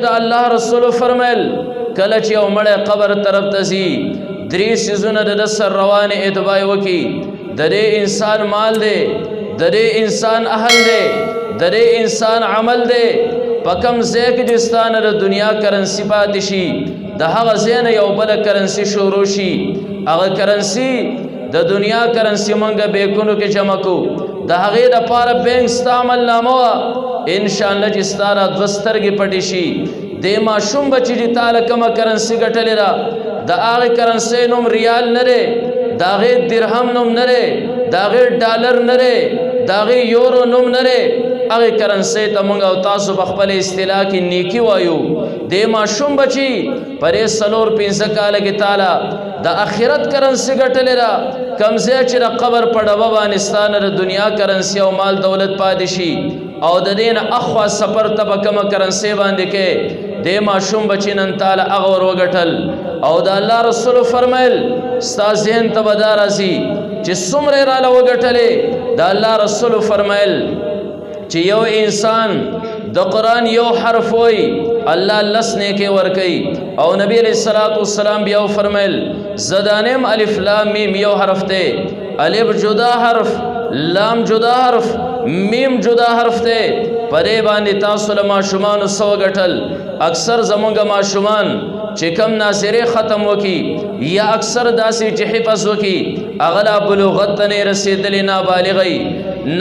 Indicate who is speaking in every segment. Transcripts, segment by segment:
Speaker 1: دا الله رسول فرمایل کله چې یو مړی قبر طرف ته ځي درې څیزونه د سر روانې اتباع وکړي د دې انسان مال دی د دې انسان اهل دی د دې انسان عمل دی په کوم ځای کې چې ستا نه د دنیا کرنسي پاتې شي د هغه ځای نه یو بله کرنسي شروع شي هغه کرنسي د دنیا کرنسي مونږ بیکونو کې جمع کو د هغې دپاره بینک ستا عملنامه وه انشاءالله چې ستا را دوه سترګې پټې شي دې ماشوم به چې تاله کومه کرنسي ګټلې ده د هغې کرنسۍ نوم ریال نه دی د هغې درهم نوم نه دی د هغې ډالر نه دی د هغې یورو نوم نه دی هغې کرنسۍ ته موږ او تاسو په خپل اصطلاح کې نیکي وایو دې ماشوم بچي په دې 4-5 کاله کې تاله د آخرت کرنسي ګټلې ده کوم ځای چې د قبر په ډبه باندې ستا نه د دنیا کرنسي او مال دولت پاتې شي او د دې نه اخوا سفر ته به کومه کرنسۍ باندې کې دې ماشوم بچي نن تاله هغه ور وګټل او د الله رسول فرمایل ستا ذهن ته به دا راځي چې څومره یې راله وګټلې د الله رسول فرمایل چې یو انسان د قرآن یو حرف وای الله لس نیکې ورکوي او نبی علیہ الصلوۃ والسلام بیا فرمایل زدانم الف لام میم یو حرف دی الف جدا حرف لام جدا حرف میم جدا حرف دی پرې باندې تاسو له ماشومانو سو ګټل اکثر زمونږ ماشومان چې کم ناظرې ختم وکي یا اکثر داسې چې حفظ وکي هغه لا بلوغت ته نه رسېدلې نابالغی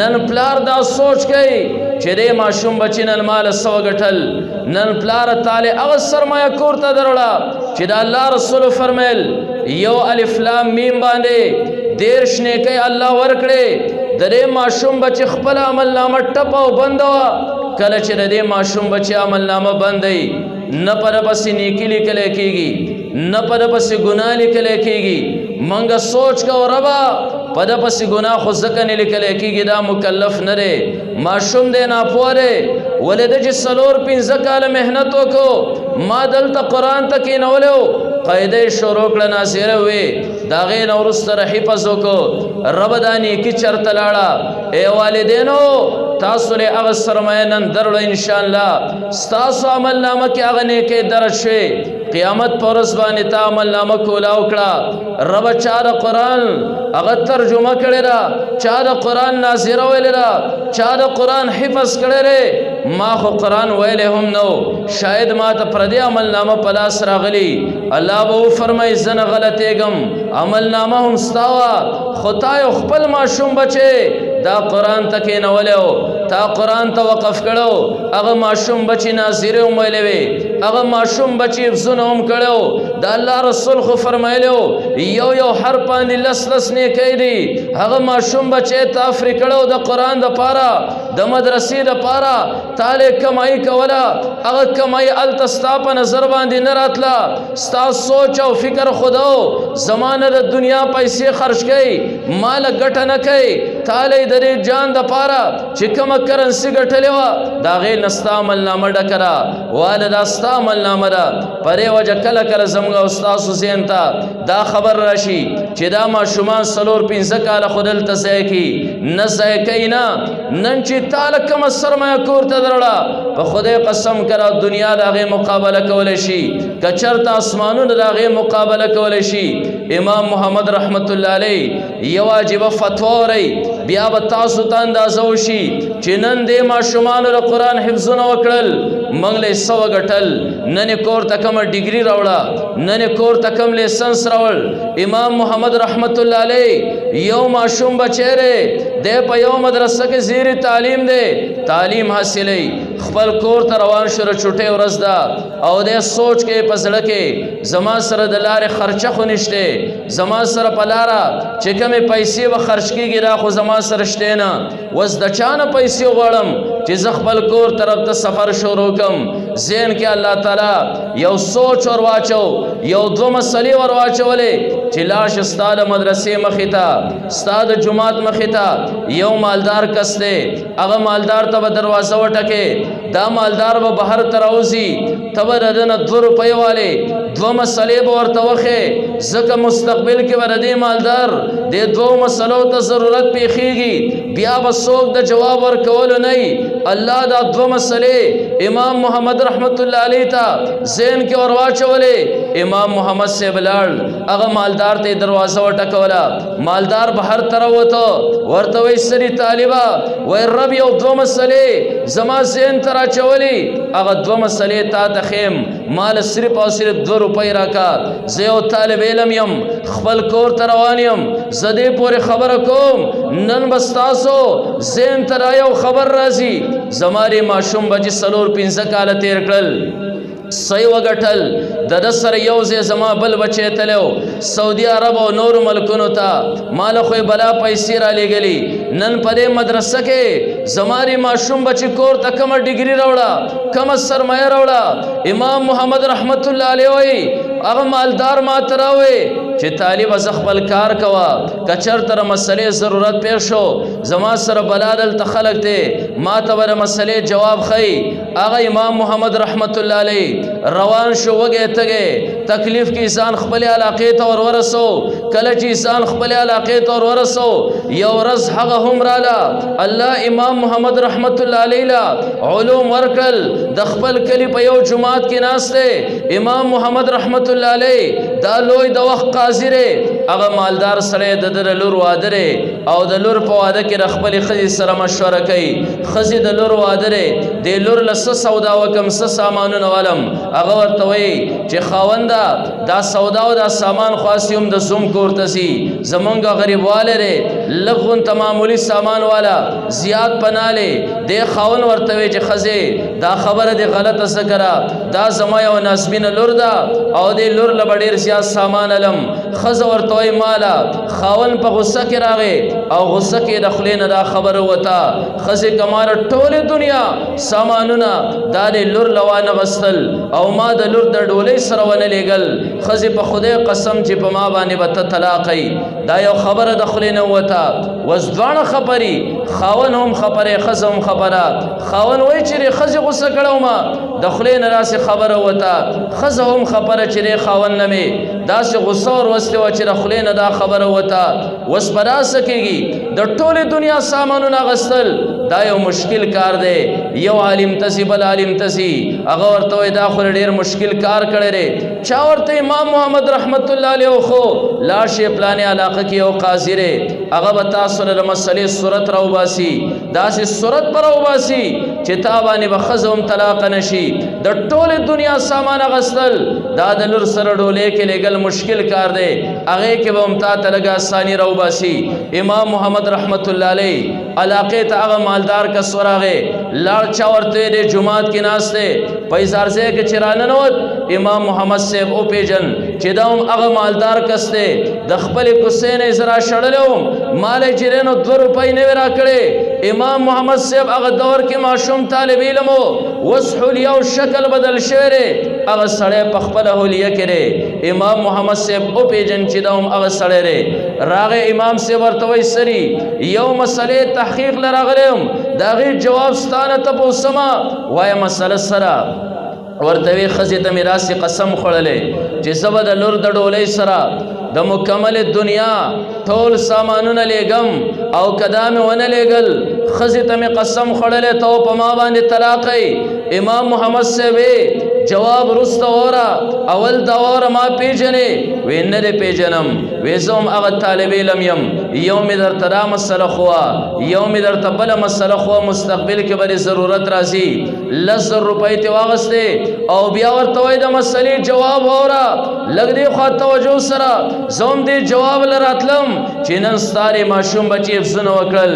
Speaker 1: نن پلار دا سوچ کوي چې دې ماشوم بچی نن مال سو ګټل نن پلار تعالی هغه سرمایه کور ته دروړه چې د الله رسول فرمایل یو الف لام میم باندې 13 نیکۍ الله ورکړي د دې ماشوم بچی خپل عمل نامه ټپ او بند وا کله چې د دې ماشوم بچی عمل نامه بندي نه پر پسې نیکی لیکل کېږي نه پر پسې ګناه لیکل کېږي منګه سوچ کو ربا پد پسې ګناه خو ځکه نه لیکل کېږي دا مکلف نه دی ماشوم دی ناپوهه ولې د چې 4-5 کاله محنت وکړو ما دلته قرآن ته کېنولو قاعده شروع کړه ناصره وې د هغې نه وروسته حفظ وکړو رب دا نیکي چرته لاړه ای والدینو تاسو له هغه سرمایه نن درلو انشاءالله ستاسو عمل نامه کې هغه نیکۍ درج شوې قیامت پر ورځ باندې تا عمل نامه کولاو کړه رب چا د قرآن هغه ترجمه کړې ده چا د قرآن ناظره ویلې ده چا د قرآن حفظ کړی دی ما خو قرآن ویلی هم نو شاید ما ته پردی عمل نامه په لاس راغلی الله به وفرمایي زه نه غلطېږم عمل نامه هم ستا وه خو تا یو خپل ماشوم بچې دا قرآن ته کېنولی و تا قرآن ته وقف کړو هغه ماشوم بچی ناظرې هم ویلې وې هغه ماشوم بچی حفظونه هم کړی و د الله رسول خو فرمایلی و یو حرف باندې لس نیکۍ دي هغه ماشوم بچی ته افرې کړی و د قرآن دپاره د مدرسې دپاره تاله کمایي کوله هغه کمایي هلته ستا په نظر باندې نه راتله ستا سوچ او فکر خدا و زمانه د دنیا پیسې خرج کوي ماله ګټه نه کوي تاله د دې جان دپاره چې کومه کرنسي ګټلې وه د هغې نه ستا عملنامه ډکه ده واله دا ستا عملنامه ده په دې وجه کله کله زموږ او ستاسو ذهن ته دا خبر راشي چې دا ماشومان 4-5 کاله خو دلته ضایع کړي نه ضایع کوي نه نن چې تاله کومه سرمایه کور ته درړه په خدای قسم کړه دنیا د هغې مقابله کولی شي که چېرته اسمانونه د هغې مقابله کولی شي امام محمد رحمت الله علیه یو عجیبه فتوا ورئ بیا به تاسو ته اندازه وشي چې نن دې ماشومانو د قرآن حفظونه وکړل موږ له څه وګټل نن یې کور ته کومه ډګري راوړه نن یې کور ته کوم لیسنس راوړ امام محمد رحمت الله علیه یو ماشوم بچی دی دی په یو مدرسه کې زیر تعلیم دی تعلیم حاصلوي خپل کور ته روان شو د چوټۍ ورځ ده او دی سوچ کې په زړه کې زما سره د لارې خرچه خو نشته زما سره په لاره چې کومې پیسې به خرچ کېږي دا خو زما سره شته نه اوس د چا نه پیسې غواړم چې زه خپل کور طرف ته سفر شروع کړم ذهن کې الله تعالی یو سوچ ور واچو یو 2 مسلې ور واچولې چې لاړ شه ستا د مدرسې مخې ته ستا د جومات مخې ته یو مالدار کس دی هغه مالدار ته به دروازه وټکې دا مالدار به بهر ته راوځي ته به د ده نه 2 روپۍ والې 2 مسلې به ورته وښې ځکه مستقبل کې به د دې مالدار دې 2 مسلو ته ضرورت پیښیږي بیا به څوک د جواب ورکولو نه الله دا 2 مسلې امام محمد رحمت الله علیه ته ذهن کې ور واچولې. امام محمد صاحب لاړ هغه مالدار ته دروازه وټکوله. مالدار بهر ته راوته ورته وایي سړي طالبه وایي رب یو دوه مسلې زما ذهن ته راچولې هغه دوه مسلې تا ته ښیم مال صرف او صرف 2 روپۍ راکا. زه یو طالب علم یم خپل کور ته روان یم زه دې پورې خبره کوم نن به ستاسو ذهن ته را یو خبر راځي زمارې ماشوم به چې 4-5 کاله تېر کړل صحیح وګټل د ده سره یو ځای زما بل بچی تلو سعودي عرب او نورو ملکونو ته ماله خو یې بلا پیسې رالیږلي نن په دې مدرسه کې زمارې ماشوم بچی کور ته کومه ډګري راوړه کومه سرمایه راوړه. امام محمد رحمت الله علیه وایي هغه مالدار ما ته راوایي چې طالب زه خپل کار کوه که چېرته د مسلې ضرورت پیښ شو زما سره بلا دلته خلک دی ما ته به د مسلې جواب ښیي. هغه امام محمد رحمت الله علیه روان شو وږی تږی تکلیف کې ځان خپلې علاقې ته ورورسو. کله چې ځان خپلې علاقې ته ورورسو یو ورځ هغه هم راله الله امام محمد رحمت الله علیه له علوم ورکړل. د خپل کلي په یو جومات کې ناست دی امام محمد رحمت الله علیه دا لوی د وخت قاضي دی. هغه مالدار سړی د ده د لور واده دی او د لور په واده کې د خپلې ښځې سره مشوره کوي. ښځې د لور واده دی دې لور له څه سودا وکم څه سامانونه ولم. هغه ورته وایي چې خاونده دا سودا او دا سامان خاص هم د زوم کور ته ځي زمونږ غریبوالی دی لږ غونته معمولي سامان والا زیات پنالی دې خاون ورته وایي چې ښځې دا خبره دې غلطه څه کړه دا زما یو نازمینه لور ده او دې لور له به ډېر زیات سامان علم. ښځه ورته وایي ماله خاون په غصه کې راغی او غصه کې د خولې نه دا خبره وته ښځې کماره ټولې دنیا سامانونه دا دې لور له وانغستل او ما د لور د ډولۍ سره ونه لیږل. ښځې په خدای قسم چې په ما باندې به ته طلاقی دا یو خبره د خولې نه وته. وس دواړه خبرې خاون هم خبرې ښځه هم خبره. خاون وایي چې دې ښځې غصه کړی ما د خولې نه داسې خبره وته. ښځه هم خبره چې دې خاون نه مې داسې غصه ور وستې وه چې د خولې نه دا خبره وته. وس به داسې کېږي د ټولې دنیا سامانونه اغوستل دا یو مشکل کار دی. یو عالم ته ځي بل عالم ته ځي هغه ورته وایي دا خو ډېر مشکل کار کړی دی. چا ورته امام محمد رحمت الله علیه خو لاړ شئ پلانې علاقه کې یو قاضي دی هغه به تاسو له د مسلې صورت راوباسي داسې صورت به راوباسي چې تا باندې به ښځه هم طلاقه نه شي. د ټولې دنیا سامان اغوستل دا د لور سره ډولۍ کې لیږل مشکل کار دی هغې کې به هم تا ته لږ اساني راوباسي. امام محمد رحمت الله علیه علاقې ته هغه مالدار کس ورغی لاړ چا ورته دی جومات کې ناست دی په ایزارځای کې چې راننوت امام محمد صاحب وپېژن چې دا هم هغه مالدار کس دی د خپلې کوڅې نه یې زه راشړلی وم مال یې چې دی نو 2 روپۍ نه وې راکړې. امام محمد صاحب هغه دور کې ماشوم طالب علم و اوس حلیه او شکل بدل شوی دی هغه سړی په خپله حلیه کې دی. امام محمد صاحب وپېژن چې دا هم هغه سړی دی. راغی امام صاحب ورته وایي سري یو مسلې تحقیق له راغلی یم د هغې جواب ستا نه تپوسمه وایه مسله سره ورته وی ښځې ته مې راسې قسم خوړلی چې زه به د لور د ډولۍ سره د مکمل دنیا ټول سامانونه لیږم او که دا مې ونه لیږل ښځې ته مې قسم خوړلی ته په ما باندې طلاقی. امام محمد صاحب جواب وروسته وره اول دا وره ما پیژنې وی نه دې پیژنم وی زه هم هغه طالب علم یم یو مې درته دا مسله خو یو مې درته بله مسله خو مستقبل کې به ضرورت راځي 10,000 روپۍ ترې واخیستې او بیا ورته وایي د مسلې جواب وره لږ دې خوا توجه سره زه هم دې جواب له راتلم چې نن ستا دې ماشوم بچي حفظونه وکړل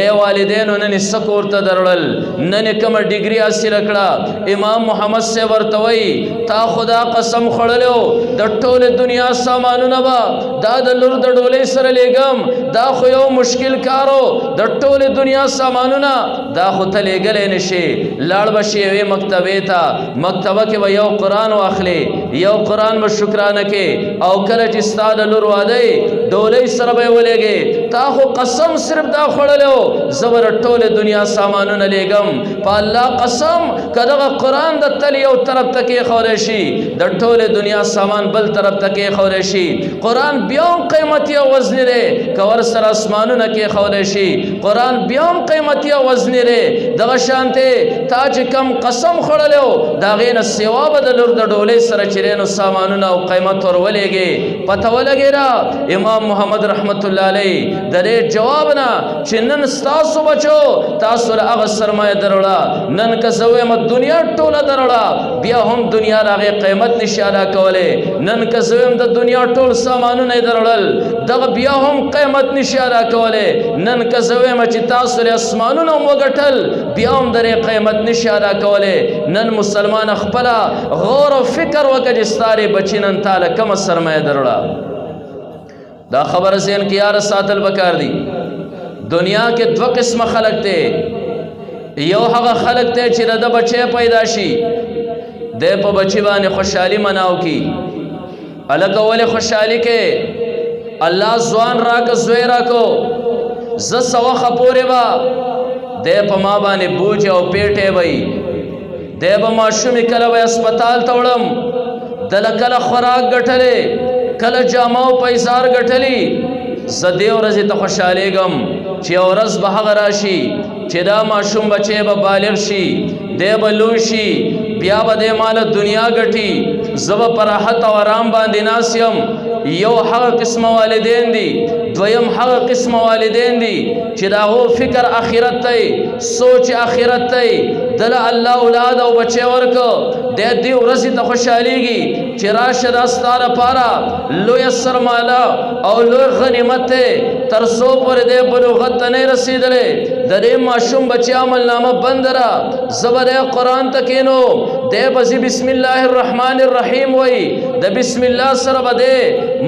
Speaker 1: ای والدینو نن یې څه کور ته دروړل نن یې کومه ډګري حاصله کړه. امام محمد صاحب ورته وایي تا خدا قسم خوړلی و د ټولې دنیا سامانونه به دا د لور د ډولۍ سره لیږم دا خو یو مشکل کار و د ټولې دنیا سامانونه دا خو ته لیږلی نه شي. لاړ به شي یوې مکتبې ته مکتبه کې به یو قرآن واخلې یو قرآن به شکرانه کې او کله چې ستا د لور واده ډولۍ سره به یې ولېږې تا خو قسم صرف دا خوړلی و زه به د ټولې دنیا سامانونه لیږم په الله قسم که دغه قرآن د تل یو طرف ته کېښودی شي د ټولې دنیا سامان بل طرف ته کېښودی شي قرآن بیا بیا هم قیمتي او وزني دی که ورسره اسمانونه کېښودی شي قرآن بیا هم قیمتي او وزني دی دغه شانتې تا چې کم قسم خوړلی و د هغې نه سوا به د لور د ډولۍ سره چې دی نو سامانونه او قیمت ور ولېږې پته ولګېده امام محمد رحمت الله علیه د دې جواب نه چې نن ستاسو بچو تاسو له هغه سرمایه دروړه نن که زه وایم دنیا ټوله دروړه بیا هم دنیا د هغې قیمت نشي ادا کولی نن که زه وایم د دنیا ټول سامانونه یې دروړل دغه بیا هم قیمت نشي ادا کولی نن که زه وایم چې تاسو له اسمانونه هم وګټل بیا هم د دې قیمت نشي ادا کولی نن مسلمان خپله غور او فکر وکړه چې ستا دې بچي نن تا له کومه سرمایه دروړه دا خبر ذهن کې یار ساتل پکار دي دنیا کې دوه قسمه خلق دی یو هغه خلق دی چې د بچی پیدا شي دی په بچی باندې خوشحالي مناو کی هلکه ولې خوشحالي کې الله ځوان راکه زوی راکو زه څه وخه پورې به دی په ما باندې بوج او پیټې وی دی به ماشومې کله به هسپتال ته وړم دله کله خوراک ګټلې کله جامه او پیسار ګټلی زه دې ورځې ته خوشحالېږم چې یو ورځ به هغه راشي چې دا ماشوم بچی به بالغ شي دی به لوی شي بیا به دی ماله دنیا ګټي زه به په راحت او آرام باندې ناست یم یو هغه قسمه والدین دي دویم هغه قسمه والدین دي چې د هغو فکر آخرت دی سوچ آخرت دی دله الله اولاد او بچی ورکو دی دې ورځې ته خوشحالېږي چې راشه دا ستا دپاره لویه سرمایه او لوی غنیمت دی تر څو پورې دی بلوغت ته نه رسېدلی د دې ماشوم بچی عملنامه بند ده زه به دی قرآن ته کښېنو دی به زی بسم الله الرحمن الرحیم وی د بسم الله سره به دی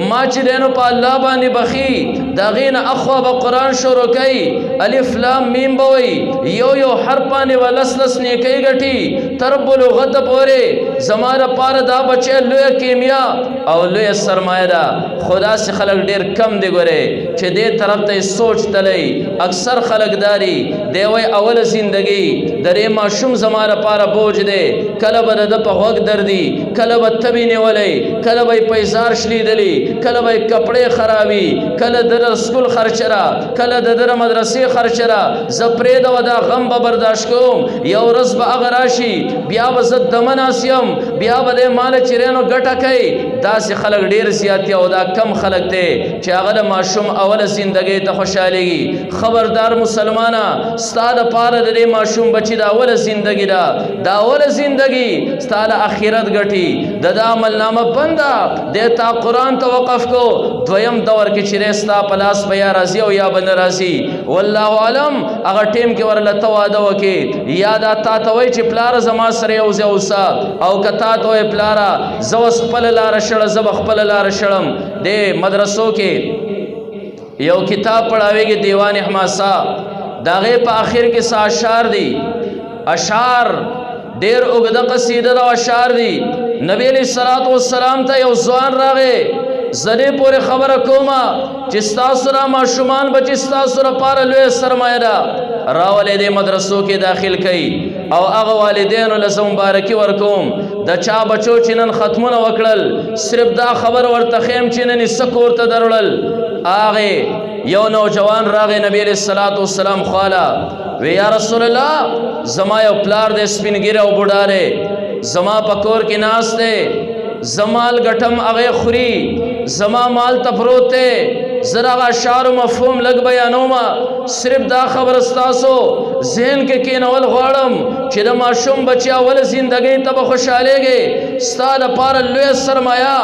Speaker 1: ما چې دی نو په الله باندې بخي د هغې نه اخوا به قرآن شروع کوي الف لام میم به وی یو حرف باندې به لس نیکۍ ګټي تر بلوغت پورې زما دپاره دا بچی لویه کیمیا او لویه سرمایه ده خو داسې خلک ډېر کم دی ګورې چې دې طرف ته سوچ تلی اکثر خلک داري دی وی اوله زندګي د دې ماشوم زما دپاره بوج دی کله به د ده په غوږ دردي کله به تبې نیولی کله به یې پیسار شلیدلی کله به یې کپړې خرابي کله د ده سکول خرچه را کله د ده مدرسې خرچه را زه پرېږده دا غم به برداشت کوم یو ورځ به هغه راشي بیا به زه دمه ناست یم بیا به دی ماله چې دی نو ګټه کوي داسې خلک ډېر زیات دي او دا کم خلک دی چې هغه د ماشوم اوله زندګۍ ته خوشحالېږي خبردار مسلمانه ستا دپاره د دې ماشوم بچي دا اوله زندګي ده دا اوله زندګي ستا له آخرت ګټي د ده عملنامه بنده دی تا قرآن ته وقف کو دویم دور کې چې دی ستا په لاس به یا راځي او یا به نه راځي والله عالم هغه ټیم کې ورله ته واده وکړې یا دا تا ته وایي چې پلاره زما سره یو ځای اوسه او که تا ته وایي پلاره زه اوس خپله لاره شړه زه به خپله لاره شړم دې مدرسو کې یو کتاب پڑھاویږي دیوان حماسه د هغې په آخر کې څه اشعار دي اشعار ډېر اوږده قصیده ده او اشعار دي نبی علیه الصلاة والسلام ته یو ځوان راغی زه دې پورې خبره کومه چې ستاسو را ماشومان بچي ستاسو لپاره لویه سرمایه ده راولې دې مدرسو کې داخل کوي او هغه والدینو له زه مبارکي ورکوم د چا بچو چې نن ختمونه وکړل صرف دا خبر ورته ښیم چې نن یې څه کور ته دروړل هغې یو نوجوان راغی نبی علیه الصلاة والسلام خواله وی یا رسول الله زما یو پلار دی سپین ږیری او بوډا دی زما په کور کې ناست دی زمال ګټم هغې خوري زما مال ته پروت دی زه د هغه اشعارو مفهوم لږ بیانومه صرف دا خبره ستاسو ذهن کې کېنول غواړم چې د ماشوم بچی اوله زندګۍ ته به خوشحالېږې ستا لپاره لویه سرمایه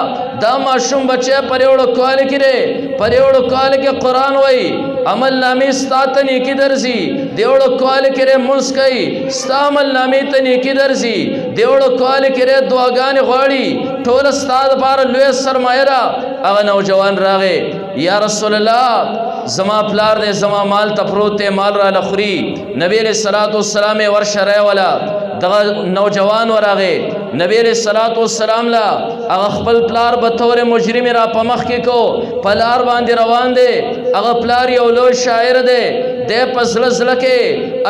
Speaker 1: دا ماشوم بچی پر یوړو کال کې دی پر یوړو کال کې قرآن وایي عمل نامې ستا ته نیکي درځي د یوړو کال کې دی مونځ کوي ستا عمل نامې ته نیکي درځي د یوړو کال کې دی دعاګانې غواړي ټوله ستا دپاره لویه سرمایه ده هغه نوجوان راغی یا رسول الله زما پلار دی زما مال ته پروت دی مال را لخوري نبی علیه الصلاة والسلام یې ورشه رایوله دغه نوجوان ورغی نبی علیه الصلاة والسلام لا هغه خپل پلار به طور مجرم را په مخ کې کو په لار باندې روان دی هغه پلار یو لوی شاعر دی دی په زړه زړه کې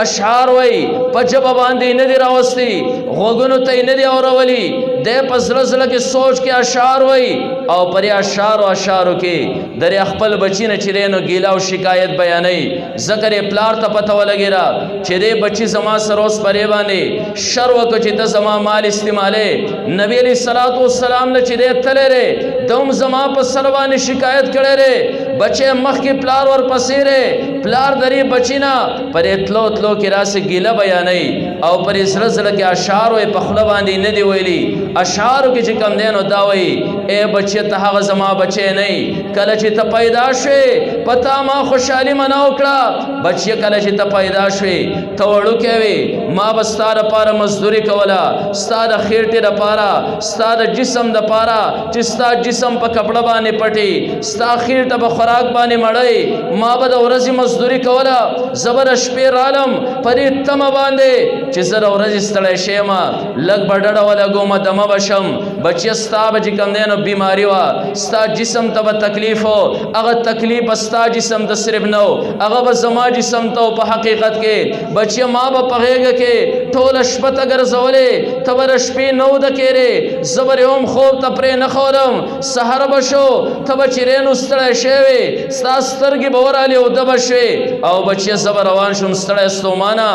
Speaker 1: اشعار وایي په ژبه باندې نه دي راوستي غوږونو ته یې نه دي اورولي دے پزرزل کے سوچ کے اشعار ہوئی او پر اشعار و اشعارو کے در اخپل بچی نے چرینو گیلا و شکایت بیانی ذکر پلار تا پتہ لگے را چرے بچی زما سروس پریبانے شروع کو چیتا زما مال استعمالے نبی علیہ السلام نے چرے تلے رے دوم زما پر سروانی شکایت کرے رے بچے مخ کی پلار اور پسیرے پلار دری بچینا پر اتلو اتلو کی راس گیلا بیانی او پر اس رزل کے اشعارو پخلباندی ندی ویلی اشعارو کی چکم دینو داوئی اے بچے تحاغ زما بچے نہیں کل چی تا پیدا شوی پتا ما خوشحالی مناو کرا بچے کل چی تا پیدا شوی توڑو کیوی ما بستا دا پارا مزدوری کولا ستا دا خیرٹی دا پارا ستا دا جسم دا پارا چستا جسم پا کپڑا بانے پٹی ستا خیرٹا با خوراک بانے مڑائی ما با دا ورزی مزدوری کولا زبر شپیر عالم پری تم باندے چیزر ورزی ستڑے شیما لگ بڑڑا والا گوما دم بشم بچی ستا بچی کم دینو بیماری وا ستا جسم تا با تکلیف ہو اگر تکلیف ستا جسم تا صرف نو اگر با زما جسم تا پا حقیقت کے بچی ماں با پغیگا کے ٹھول شپت اگر زولے تبر شپی نو دا کیرے زبر اوم خوب تا پرے نخورم سہر بشو تبا چرین استڑے شیوے ستا سترگی بورالی او دبشوے او بچی زبر روان شم ستڑے استومانا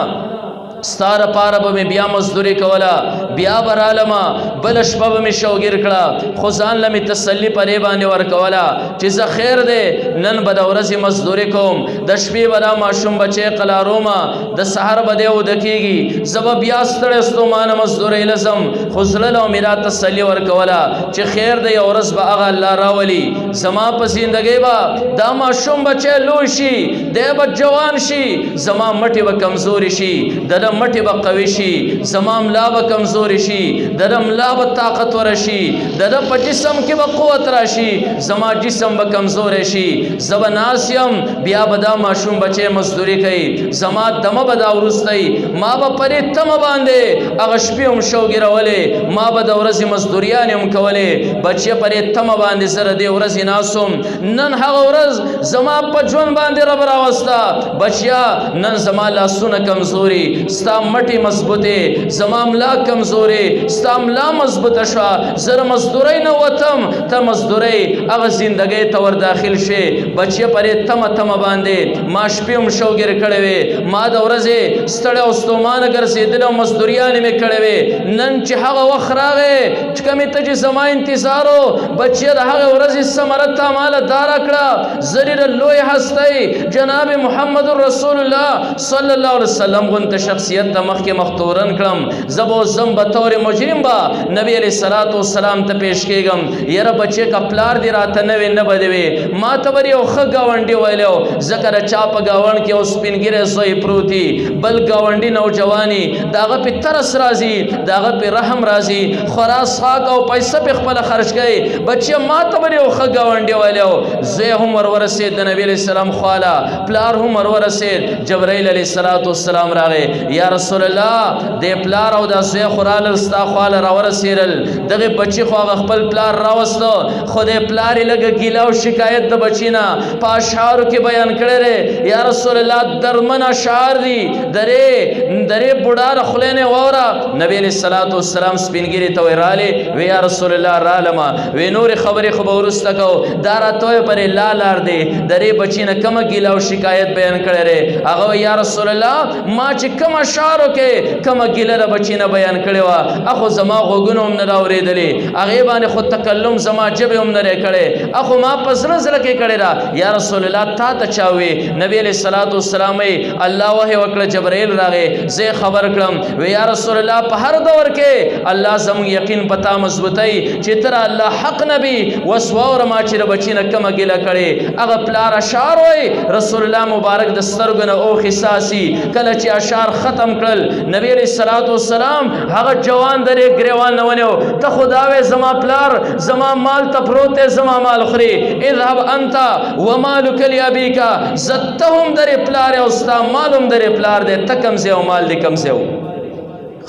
Speaker 1: ستار پارا با میں بیا مزدوری کولا بیا برالما بلش با میں شوگیر کڑا خوزان لمی تسلی پریبانی ورکولا چیزا خیر دے نن بدا ورزی مزدوری کوم دشبی بدا معشوم بچے قلاروما دا سہر بدے او دکیگی زبا بیا ستر استومان مزدوری لزم خوزللو میرا تسلی ورکولا چی خیر دے ورز با اغا اللہ راولی زما پا زندگی با دا معشوم بچے لوشی دے با جوان شی زما مٹی با کمزوری شی دا مٹی با قوی شی زمام لا با کمزوری شی درم لا با طاقتور شی درم پا جسم کی با قوت راشی زما جسم با کمزور شی زبا ناسیم بیا بدا معشوم بچے مزدوری کئی زما دم بدا ورستی ما با پری تم باندے اغشپی ام شوگی روالے ما بدا ورزی مزدوریانی ام کولے بچے پری تم باندے زردی ورزی ناسم نن حق ورز زما پا جون باندے رب راوستا بچیا نن زما لاسون کمزوری ستا مٹی مضبوطے زمام لا کمزورے ستا ملا مضبوط شوا زر مزدوری نواتم تا مزدوری اغا زندگی تور داخل شے بچے پرے تم تم باندے ما شپیم شوگر کڑوے ما دورزے ستڑے استومان اگر زیدنو مزدوریانی میں کڑوے نن چی حقا وخراغے چکمی تجی زمان انتظارو بچے دا حقا ورزی سمرتا مالا دارا کڑا زریر اللوی ہستے جناب محمد رسول اللہ صلی اللہ علیہ وسلم گنت شخصیت تا مخ کے مختورن کرم زبو زم بطور مجرم با نبی علیہ السلام تا پیش کے گم یر بچے کا پلار دی راتا نوے نبدوے ما تبری او خگ گاونڈی ویلیو ذکر چاپ گاونڈ کے اس پنگیر زوئی پروتی بل گاونڈی نوجوانی داغا پی ترس رازی داغا پی رحم رازی خراس خاک او پیسہ پی خپل خرچ گئے بچے ما تبری او خگ گاونڈی ویلیو زوی ہم ورور سید نبی علیہ السلام خوالا پلار ہم ورور سید جبرائیل علیہ السلام راغے یا رسول اللہ دے پلار او دا زوی خورال استا خوال راور سیرل دغی بچی خواغ اخپل پلار راوستو خود پلاری لگا گیلا و شکایت دا بچینا پا اشعارو کی بیان کرے رے یا رسول اللہ درمن اشعار دی درے بڑار خلین وورا نبی علیہ السلام سپینگیری توی رالی وی یا رسول اللہ رالما وی نور خبری خبورستا کو دارا توی پر لالار دے درے بچینا کم گیلا و شکایت بیان کرے رے اگو یا رسول اللہ ما چی کم اشعارو کے کم گیلا دا بچینا بیان کرے وا اخو زما غوگونو ام نراوری دلی اغیبان خود تکلم زما جب ام نرے کرے اخو ما پسر زلکے کرے را یا رسول اللہ تا تچاوی نبی علیہ السلام اللہ وحی وکر جبریل راگے زی خبر کرم وی یا رسول اللہ پہر دور کے اللہ زم یقین پتا مضبوطی چترا اللہ حق نبی وسوار ما چیر بچینا کم گیلا کرے اگا پلار اشعار ہوئی رسول اللہ مبارک دسترگن او خساسی کلچی اشعار ختم کرل نبی علیہ السلام حق جوان در ایک گریوان نونیو تا خداوے زما پلار زما مال تپروتے زما مال خری اذهب انتا ومالک لی ابیکا زدتهم در پلار استا مالم در پلار دے تکم سے مال دے کم سے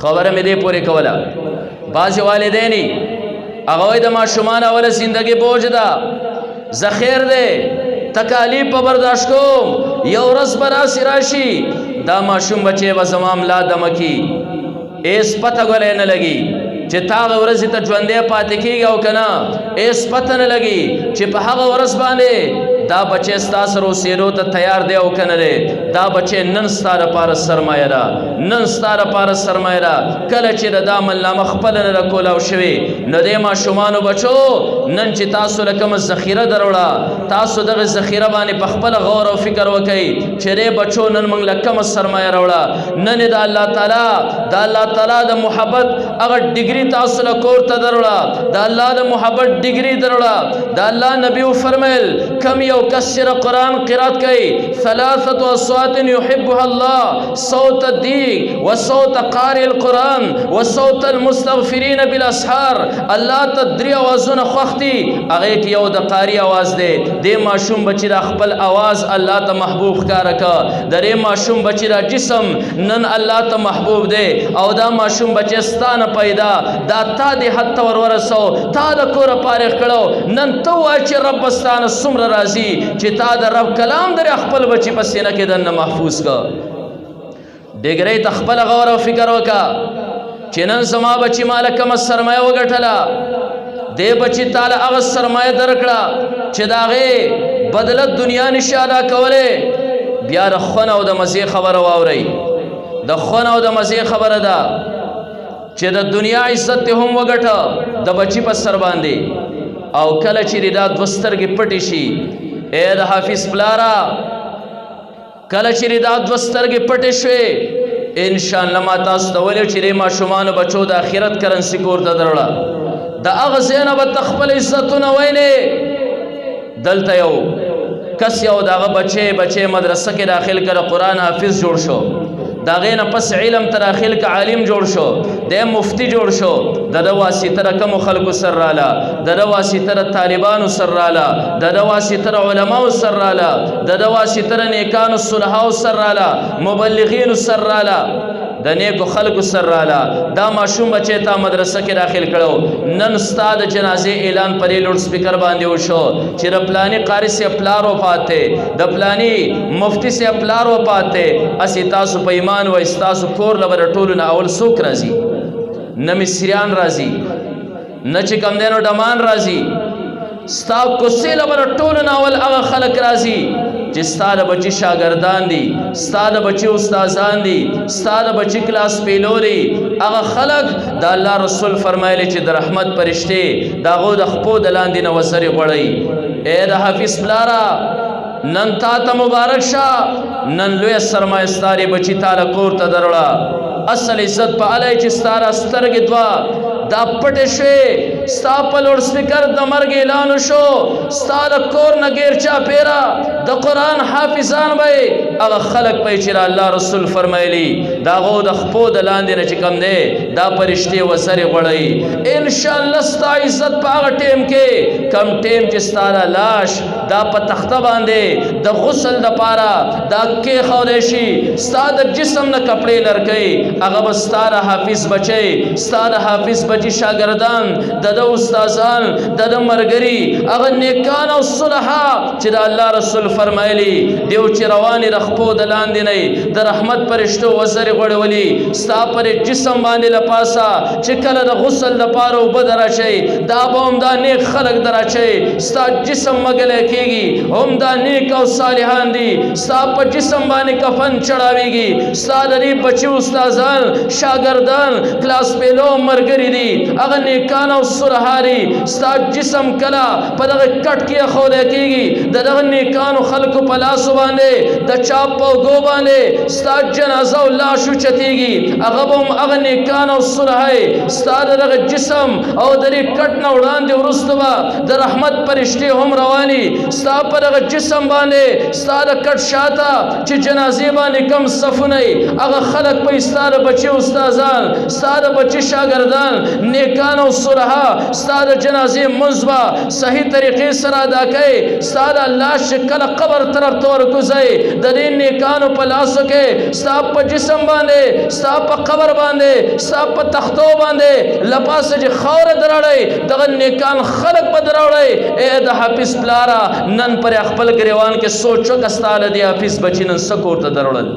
Speaker 1: خبر میں دے پورے کولا بعض والدینی اغوی دا ما شمانا والا زندگی بوجھ دا زخیر دے تکالیب پا برداشت کو یو رس برا سراشی دا ما شم بچے و زمام لا دمکی ایس پتہ گلے نہ لگی چې تا هغه ورځې ته ژوندی پاتې کېږي او که نه هېڅ پته نه لګي چې په هغه ورځ باندې دا بچی ستا سره اوسېدو ته تیار دی او که نه دی دا بچی نن ستا دپاره سرمایه ده نن ستا دپاره سرمایه ده کله چې د دا عملنامه خپله نه ده کولاو شوې نو دې ماشومانو بچو نن چې تاسو له کومه ذخیره دروړه تاسو دغه ذخیره باندې په خپله غور او فکر وکئ چې دې بچو نن موږ له کومه سرمایه راوړه نن یې د الله تعالی د محبت هغه ډګري تاسو له کور ته دروړه د الله د محبت ډګري دروړه د الله نبي وفرمیل کم یو کس چې قرآن قرات کوي ثلاثه اصوات يحبها الله صوت الديك وصوت قارئ القرآن وصوت المستغفرين بالاسحار الله ته درې اوازونه خوښ دي هغې کې یو د قاري اواز دی دې ماشوم بچي دا خپل اواز الله ته محبوب ښکاره که د دې ماشوم بچي دا جسم نن الله ته محبوب دی او دا ماشوم بچی ستا نه پیدا دا تا دې حد ته ورورسو تا د کوره فارغ کړو نن ته ووایه چې رب به ستا نه څومره راځي چې تا د رب کلام درې خپل بچي په سینه کې دننه محفوظ که ډګرۍ ته خپله غور او فکر وکړه چې نن زما بچي ماله کومه سرمایه وګټله دې بچي تاله هغه سرمایه درکړه چې د هغې بدله دنیا نشي ادا کولی بیا د خون او د مزې خبره واورئ د خون او د مزې خبره ده چې د دنیا عزت ته هم وګټه د بچي په سر باندې او کله چې دا دوه سترګې پټې شي ای د حافظ پلاره کله چې دا دوه سترګې پټې شوې انشاءالله ما تاسو ته ویلي چې دې ماشومانو بچو د آخرت کرنسي کور ته دروړه د هغه ځای نه به ته خپل عزتونه ویلې دلته یو کس یو د هغه بچی مدرسه کې داخل کړه قرآن حافظ جوړ شو د هغې نه پس علم ته داخل که عالم جوړ شو د مفتی جوړ شو د ده واسطه د کمو خلکو سر راله د ده واسطه د طالبانو سر راله د ده واسطه د علماو سر راله د ده واسطه د نیکانو صلحاو سر راله مبلغینو سر راله د نیکو خلکو سر راله دا ماشوم بچی ته مدرسه کې داخل کړو نن ستا د جنازې اعلان په دې لوډ سپیکر باندې وشو چې د پلاني قاري صاحب پلار وفات دی د پلاني مفتی صاحب پلار وفات دی هسې تاسو په ایمان وایي ستاسو کور له به د ټولو نه اول څوک راځي نه مصریان راځي نه چې کوم دی نو ډمان راځي ستا کوڅې له به د ټولو نه اول هغه خلک راځي چې ستا د بچي شاګردان دي ستا د بچي استادان دي ستا د بچي کلاس پیلو دي هغه خلک د الله رسول فرمایلی چې د رحمت فرشتې د هغو د خپو د لاندې نه وسرې غوړئ ای د حافظ پلاره نن تا ته مبارک شه نن لویه سرمایه ستارې بچي تاله کور ته دروړه اصل عزت په هلی چې ستا را سترګې دوه دا پټې شوې ستا په لوډ سپیکر د مرګ اعلان وشو ستا د کور نه غیر چاپېره د قرآن حافظان به هغه خلک به چې الله رسول فرمایلی د هغو د خپو د لاندې نه چې کوم دی دا فرشتې وسرې غوړئ انشاءالله ستا عزت په هغه ټیم کې کم ټیم چې ستا د لاش دا په تخته باندې د غسل دپاره دا کېښودی شي ستا د جسم نه کپړې لرکئ هغه به ستا د حافظ بچی ستا د حافظ بچی شاګردان د ده استادان د ده ملګري هغه نیکان او صلحا چې د الله رسول فرمایلی دیو چې روانې د خپو د لاندې نه د رحمت فرشتو وزرې غوړولي ستا پر جسم باندې له پاسه چې کله د غسل دپاره اوبه در اچئ دا به هم دا نیک خلک در اچئ ستا جسم مګلی کېږي هم دا نیک او صالحان دي ستا په جسم باندې کفن چړاویږي ستا د دې بچي استادان شاګردان کلاس پیلو ملګري دي هغه نیکان او صلحا دي ستا جسم کله په دغه کټ کې ایښودی کېږي د دغه نیکانو خلکو په لاسو باندې د چا په اوږو باندې ستا جنازه او لاش اوچتېږي هغه به هم هغه نیکان او صلحا ستا د دغه جسم او د دې کټ نه وړاندې وروسته به د رحمت فرشتې هم رواني ستا په دغه جسم باندې ستا د کټ شاته چې جنازې باندې کم صفونه هغه خلک به ستا د بچي استادان ستا د بچي شاګردان نیکان او صلحا ستا د جنازې لمونځ به صحیح طریقې سره ادا کوئ ستا د لاش چې کله قبر طرف ته ورکوځئ د دې نیکانو په لاسو کې ستا په جسم باندې ستا په قبر باندې ستا په تختو باندې له پاسه چې خاوره دراړئ دغه نیکان خلک به دراوړئ ای د حافظ پلاره نن پر خپل ګریوان کې سوچ وکړه ستا له دې حافظ بچي نن څه کور ته دروړل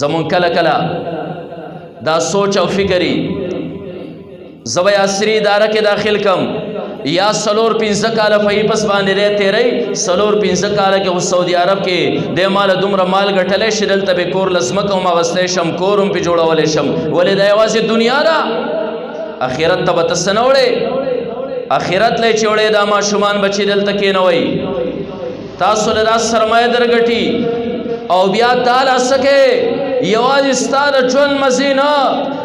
Speaker 1: زمونږ کله کله دا سوچ او فکري زبا عصري اداره کې داخل کم یا سلور 15 کاله په پس باندې ری تیری سلور 15 کاله کې سعودي عرب کې د مال دومره مال ګټلې شدل ته به کور لسمکه ما واستې شم کورم په جوړولې شم ولې د یوازې دنیا دا اخرت ته تسنوړې اخرت له چوړې دا ما شومان بچی دل تکې نه وای تاسو له سرمایه درګټي او بیا تعالی سکه یواز استاد ژوند مزینا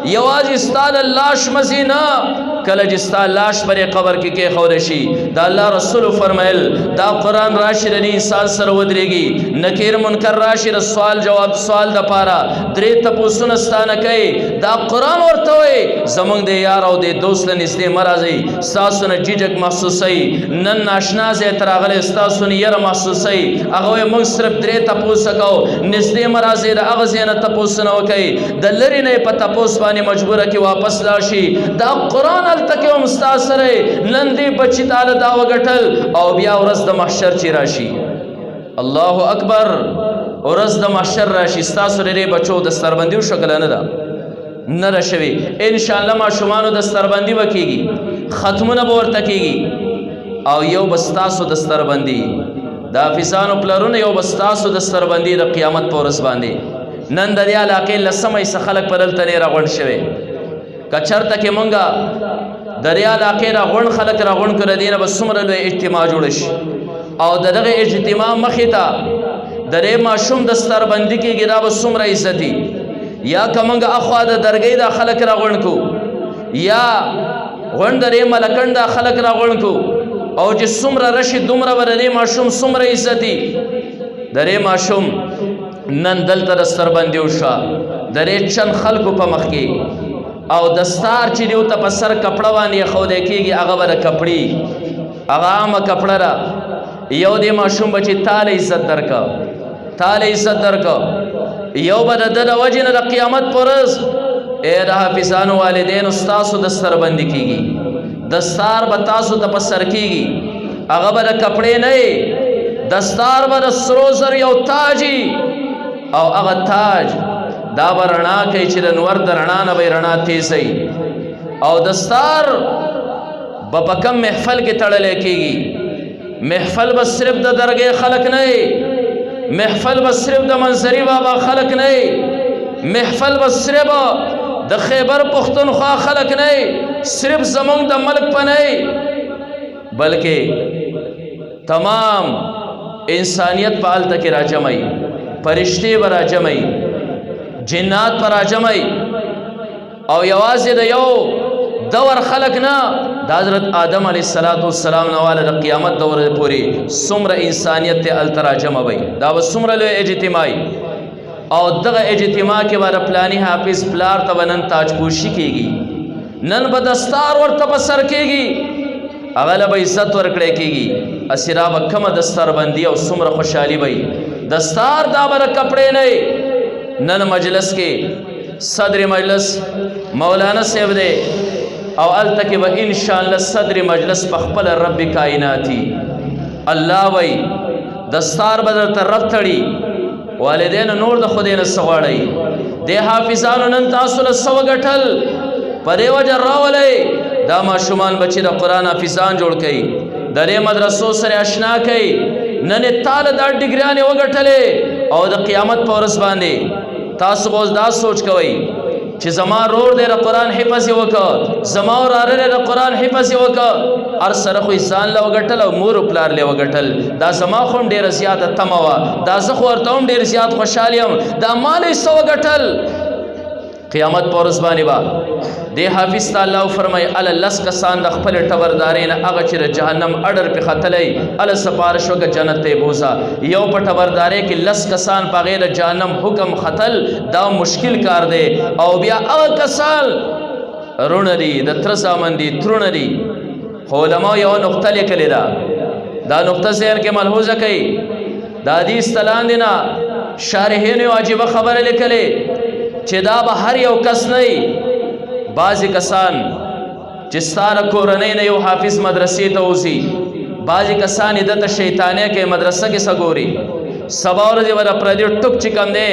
Speaker 1: یواز استاد لاش مزینا کله چې ستا لاش پر قبر کې خور شي دا الله رسول فرمایل دا قران راشي د انسان سره ودرېږي نکیر منکر راشي د سوال جواب سوال د پاره درې تپوسونه ستانه کوي دا قران ورته وي زمونږ د یار او د دوست نږدې مرزي تاسو نه جیجک محسوسي نن ناشنا زه تراغله تاسو نه ير محسوسي هغه موږ صرف درې تپوسه کو نږدې مرزي د هغه زینه تپوسونه وکي د لری نه په تپوس باندې مجبوره کې واپس لاشي دا قران التکه مستاثر نندي بچی تعالی دا وګټل او بیا ورځ د محشر چی راشي الله اکبر ورځ د محشر راشي تاسو لري بچو د ستربندیو شکل نه دا نه راشي ان شاء الله ما شومانو د ستربندی وکيږي ختمونه ورته کیږي او یو بستاسو د ستربندی دا فیسانو پلرونه یو بستاسو د ستربندی د قیامت پر ورځ باندې نن د دې علاقې لسمې سخلق پدلته نه راغون شوی کچرته کې مونږه د دې علاقې راغون خلق راغون کړ دینه بس څومره لوی اجتماع جوړ شي او دغه اجتماع مخې ته د دې ماشوم د ستربندی کې ګدا بس څومره عزتي یا کومنګ اخوا د درګې د خلق راغون کو یا غوندرې ملکند د خلق راغون کو او چې څومره رشي دومره ورې ماشوم څومره عزتي درې ماشوم نن دلته د ستربندی وشا درې چن خلکو په مخ کې او دستار چې دیو ته په سر کپڑا باندې خو د کېږي هغه ور کپړی هغه عام کپڑا را یو دې ماشوم بچی تعالی عزت درکا تعالی عزت درکا یو بد د وجنه د قیامت پرز اے د حافظانو والدین استادو دستربندی کېږي دستار به تاسو ته په سر کېږي هغه ور کپڑے نه دستار ور سروزر یو تاجی او هغه تاج دا برنا کوي چې د نور د رڼا نه به رڼا تیزي او دستار په کم محفل کې تړل کېږي محفل بس صرف د درګې خلق نه محفل بس صرف د منصری بابا خلق نه محفل بس صرف د خیبر پختونخوا خلق نه صرف زمونږ د ملک په نه بلکې تمام انسانیت په الته کې راجمعي فرشتي به راجمعي جنات پر راجمعي او یوازې د یو دور خلق نه د حضرت آدم علیه السلام نواله د قیامت دور پورې څومره انسانیت ته التراجمه وي دا څومره لوی اجتماعي او دغه اجتماع کې ور پلاني حافظ پلار ته ونن تاج پوشي کېږي نن به دستار ورته په سر کېږي هغه له عزت ورکړې کېږي اسرا وکمه دستار بندي او څومره خوشحالي وي دستار دا بر کپڑے نه نن مجلس کې صدر مجلس مولانا صاحب دے او التکی و ان شاء الله صدر مجلس په خپل رب کائناتی الله وای دستار بدر تر رب تړي والدین نور د خدای نه سغواړي د حافظانو نن تاسو له سو غټل پرې وجه راولې دا ما شومان بچی د قران حافظان جوړ کړي د مدرسو سره آشنا کړي نن تعالی دا ډیګرانه وګټلې او د قیامت په ورځ باندې تاسو اوس دا سوچ کوئ چې زما رور دې د قران حفظ وکړ زما وراره د قران حفظ وکړ ار سره خو انسان له وګټل او مور پلار له وګټل دا زما خو ډېر زیات تموا دا زه خو ورته ډېر زیات خوشالیم دا مال یې سو وګټل قیامت پر ورځ باندې با دی حافظ تعالی فرمای ال لس کسان د خپل ټبردارین هغه چې جهنم اډر په خطلې ال سپارش وک جنت ته بوزا یو په ټبردارې کې لس کسان په غیر جهنم حکم خطل دا مشکل کار دی او بیا هغه کسان رونری د تر سامندي ترونری علماء یو نقطه لیکل دا نقطه سیر کې ملحوظه کړي د حدیث تلاندینا شارحین واجب خبر لیکلې چې دا به هر یو کس نه بعضی کسان چې ستاره کورنۍ نه یو حافظ مدرسې ته وځي بعضی کسان د شیطانه کې مدرسه کې سګوري سبا ورځې ور پردي ټوک چې کم دی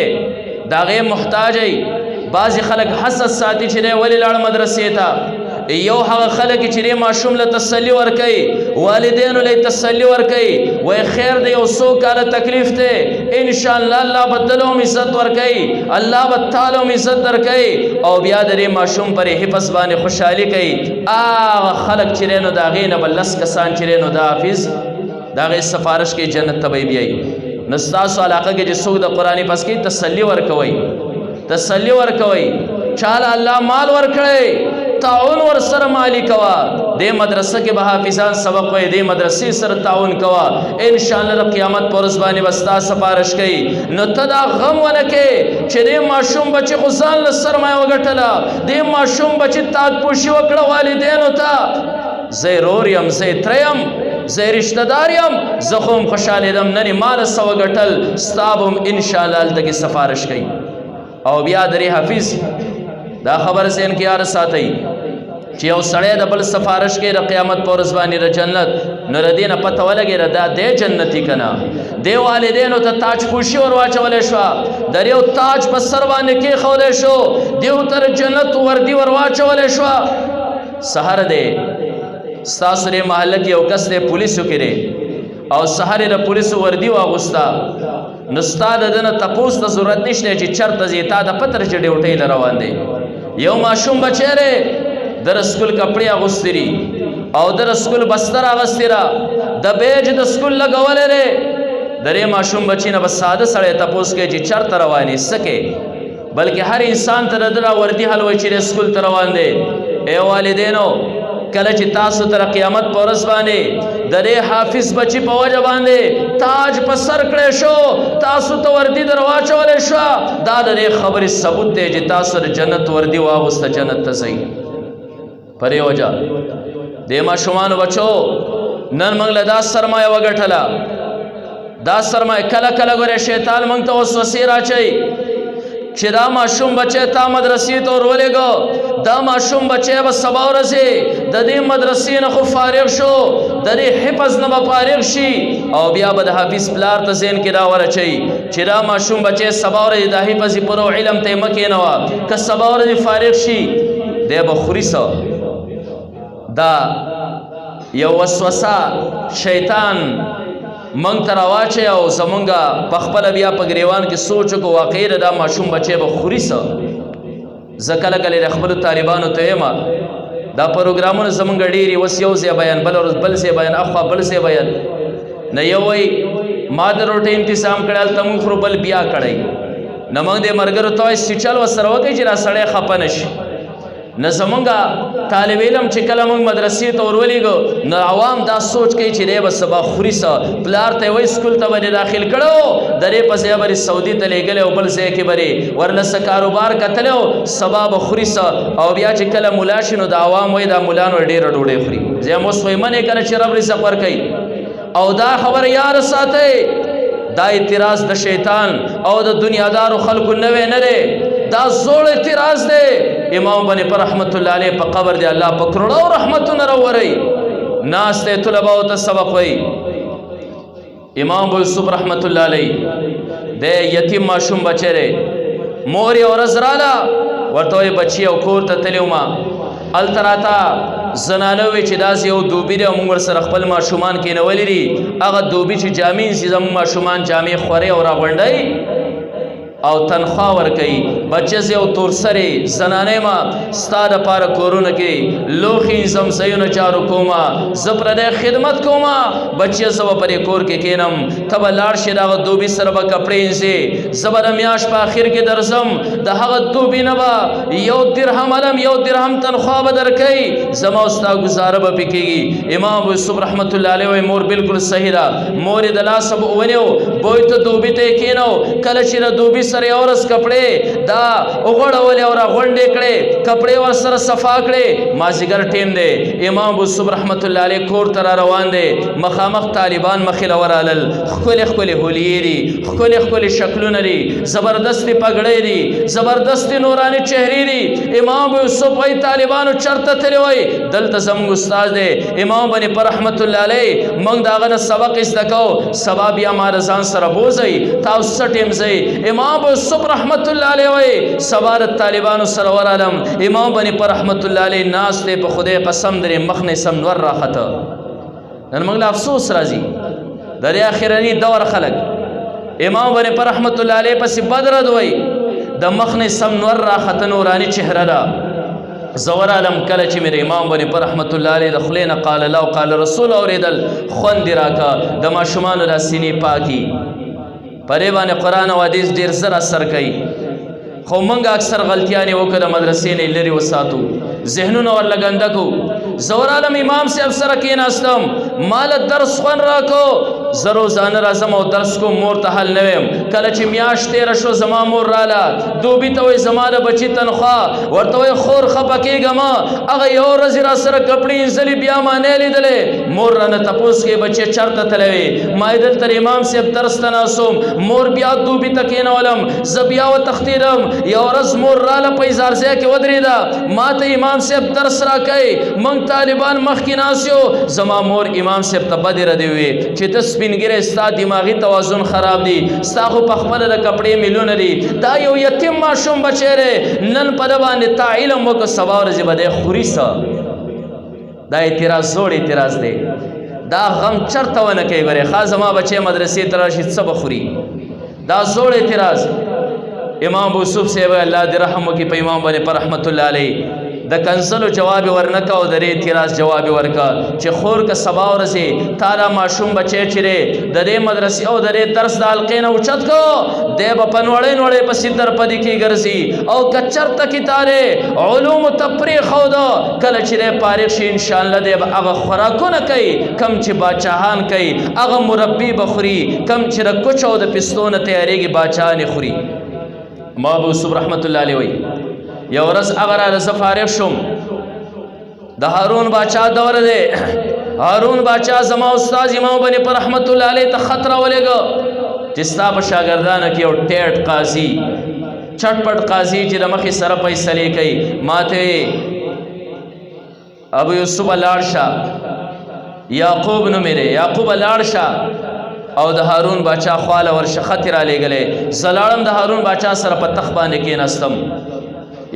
Speaker 1: دا غي محتاج ای بعضی خلک حسد ساتي چې ولې لاړ مدرسې ته یو هغه خلک چې دې ماشوم له تسلی ورکوي والدینو له تسلی ورکوي وایي خیر دی یو څو کاله تکلیف دی انشاءالله الله به دله هم عزت ورکوي الله به تاله هم عزت درکوي او بیا د دې ماشوم پرې حفظ باندې خوشحالي کوي هغه خلک چې دی نو د هغې نه به 10 کسان چې دی نو د حافظ د هغې سفارش کوي جنت ته به یې بیایي نو ستاسو علاقه کې چې څوک د قرآن پس کوي تسلی ورکوئ تسلی ورکوئ چاله الله مال ورکړی تعاون ور سره مالی کوا دې مدرسه کې به حافظان سبق وي دې مدرسې سره تعاون کوا ان شاء الله قیامت پر ورځ باندې وستا سفارش کوي نو تدا غم ونکې چې دې ماشوم بچي خو ځان له سرمایه وګټله دې ماشوم بچي تاج پوشي وکړه والدینو ته زه رور یم زه تره یم زه رشته دار یم زه خو هم خوشحالېدم نن یې ماله څه وګټل ستا به هم انشاءالله هلته کې سفارش کوي او بیا درې حافظ دا خبر ذهن کې یاد ساتئ چې یو سړی د بل سفارش کوي د قیامت په ورځ باندې د جنت نو د دې نه پته ولګېده دا دی جنتي که نه دې والدینو ته تاج پوشي ور واچولی شوه د یو تاج په سر باندې کېښودی شو دیو ته د جنت وردي ور واچولی شوه سحر دی ستاسو دې محله کې یو کس دی پولیسو کې دی او سحر یې د پولیسو وردي واغوسته نو ستا د ده نه تپوس ته ضرورت نشته چې چېرته ځې تا د پته چې ډیوټۍ له روان دی یو ماشوم بچی دی در سکول کپړې اغوستې دي او در سکول بستر اغوستې ده د بیج د سکول لګولی دی د دې ماشوم بچي نه به ساده سړی تپوس کوي چې چېرته روان یې څه کوې بلکې هر انسان ته د ده را وردي حل وایي چې سکول ته روان دی ای والدینو کله چې تاسو تر قیامت په ورځ باندې د دې حافظ بچي په وجه باندې تاج په سر کړی شو تاسو ته وردي در واچولی شوه دا د دې خبرې ثبوت دی چې تاسو د جنت وردي واغوسته جنت ته ځئ په دې وجه دې ماشومانو بچو نن موږ له دا سرمایه وګټله دا سرمایه کله کله ګورې شیطان موږ ته وسوسې راچوي چې دا ماشوم بچی تا مدرسې ته ورولېږه دا ماشوم بچی به سبا ورځې د دې مدرسې نه خو فارغ شو د دې حفظ نه به فارغ شي او بیا به د حافظ پلار ته ذهن کې دا ورچوي چې دا ماشوم بچی سبا ورځې د حفظ پوره علم ته یې مه کښېنوه که سبا ورځې فارغ شي دی به خوري څه دا یو وسوسه شیطان منگ تر واچه او زمونگا پخپل بیا په گریوان کې سوچ کو واقعي دا ماشوم بچي به خوري څه زکل کله خپل طالبانو ته ما دا پروګرامونه زمونږ ډيري وس یو ځای بیان بل ځای بیان اخوا بل ځای بیان نه یو وای ما د روټي تنظیم کړل تم خو بل بیا کړی نه موږ د مرګرو ته سچل وسره وکي چې را سړی خپه نشي نه زمونږه طالب علم چې کله موږ مدرسې ته ورولېږو نو عوام دا سوچ کوي چې دی به سبا خوري څه پلار ته یې وایي سکول ته به دې داخل کړی و د دې په ځای به سعودي ته لېږلی او بل ځای کې به ورله څه کاروبار کتلی و سبا به خوري څه او بیا چې کله ملا شي نو د عوام وایي دا ملان ډېره ډوډۍ خوري زه هم اوس وایي منې که نه چې رب رزق ورکوي او دا خبره یاد ساتئ دا اعتراض د شیطان او د دنیادارو خلکو نوی نه دی دا زوړ اعتراض دی امام بني پر رحمت الله علیه په قبر دی الله په کروڑو رحمتونه راوړي ناس ته طلباو ته سبق وایي امام ابو یوسف رحمت الله علیه د یتیم ماشوم بچی دی مور یې ورځ راله ورته وایي بچي او کور ته تللی وم هلته راته زنانه وی چې داسې یو دوبي دی او موږ ورسره خپل ماشومان کېنولی دي هغه دوبي چې جامې نیسي زموږ ماشومان جامې خورې او راغونډوي او تنخوا ورکوي بچه زه او تورسرې زنانې ما ستا دپاره کورونه کې لوښي زمزیونه چارو کومه زه پردی خدمت کومه بچیه زه به په دې کور کې کښېنم ته به لاړ شې د هغه دوبي سره به کپړې انځې زه به د میاشت په اخر کې درځم د هغه دوبي نه به یو درهم علم یو درهم تنخوا به درکوي زما او ستا ګزاره به پې کېږي امام ابو یوسف رحمت الله علیه وایي مور بالکل صحیح ده مور یې د لاسه ونیو بوی ته دوبي ته یې کښېنو کله چې د دوبي سره یو ورځ کپړې دا وغوړولې او راغونډې کړې کپړې ورسره صفا کړې مازدیګر ټیم دی امام ابو یوسف رحمت الله علیه کور ته را روان دی مخامخ طالبان مخې له ورالل ښکلې ښکلې هولیې دي ښکلې ښکلې شکلونه دي زبردستې پګړۍ دي زبردستې نوراني چهرې دي امام ابو یوسف وایي طالبانو چېرته تللی وایي دلته زموږ استاد دی امام بني پر رحمت الله علیه موږ د هغه نه سبق زده کوو سبا بیا ما د ځان سره بوځئ تاسو څه ټیم ځئ امام ابو یوسف رحمت الله علیه وایي وای سبار طالبانو سرور عالم امام بني پر رحمت الله علیه ناس ته په خدای قسم درې مخ نه سم نور راخته نن موږ له افسوس راځي د اخرنی دور خلک امام بني پر رحمت الله علیه پس بدر دوی د مخ نه سم نور راخته نورانی چهره دا زور عالم کله چې مې امام بني پر رحمت الله علیه د خلینا قال الله قال رسول اوریدل خوند راکا د ماشومان د سینې پاکي پرې باندې قران او حدیث ډیر زر اثر کوي خو موږ اکثر غلطیاں وکړه مدرسې نه لري وساتو ذهنونه ور لګندکو زور عالم امام سے افسر کې ناستم مال درس خون راکو زرو ځان راځم او درس کو مور ته حل نویم کله چې میاش 13 شو زما مور رااله دوبي ته وې زماره بچی تنخوا ورته وې خور خپکیګما هغه یو ورځ را سره کپړې زلی بیا ما نه لیدلې مور رانه تپوس کې بچی چرته تلوي مایدل تر امام سے درس تناسوم مور بیا دوبي تکې نه ولم زبیا و تختیدم یو ورځ مور رااله پیزارځه کې ودرېدا ماته امام سے درس را کوي مونږ طالبان مخ کې ناسیو زما مور امام سے تبدر دی وي چې سپینګره ستا دماغي توازن خراب دي ستا خو په خپل د کپړې ملونه دي دا یو یتیم ماشوم بچره نن په باندې تا علم وک سبا ورځ بده خوري سا دا اعتراض زوړ اعتراض دی دا غم چرته ونه کوي غره خاصما بچي مدرسې تراشي سبا خوري دا زوړ اعتراض امام ابو یوسف صاحب الله دې رحم وکي په امام باندې پر رحمت الله علیه د کنسلو جواب ورنکا او د اعتراض جواب ورکا چې خور کا سبا ورسه تعالی معصوم بچی چره د دې مدرسې او د دې درس د حلقې نه اوچت کو د بپنوړې نوړې په سیدر پدې کې ګرځي او کچر تک تاره علوم تفریح خو دا کله چې فارغ شي ان شاء الله د هغه خوراکونه کوي کم چې باچاهان کوي هغه مربي بخوري کم چې د کوچو د پستون تیاریږي باچاهان خوري ما ابو یوسف رحمت الله علیه وی یو ورځ اگر از فارغ شم د هارون باچا دور دی هارون باچا زما استاد امام بني پر رحمت الله علیه ته خطر ولګو چې ستا په شاګردانو کې یو ټیټ قاضي چټپټ قاضي چې د مخې سره فیصله کوي ماته ابو یوسف لاړ شاه یعقوب نو میره یعقوب لاړ شاه او د هارون باچا خواله ورشه خطر علی غلې زلاړم د هارون باچا سره په تخ باندې کې نستم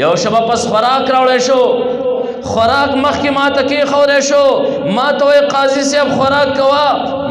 Speaker 1: یو شبه پس خوراک راوړې شو خوراک مخکې ماته کې خورې شو ما ته قاضي صاحب خوراک کوا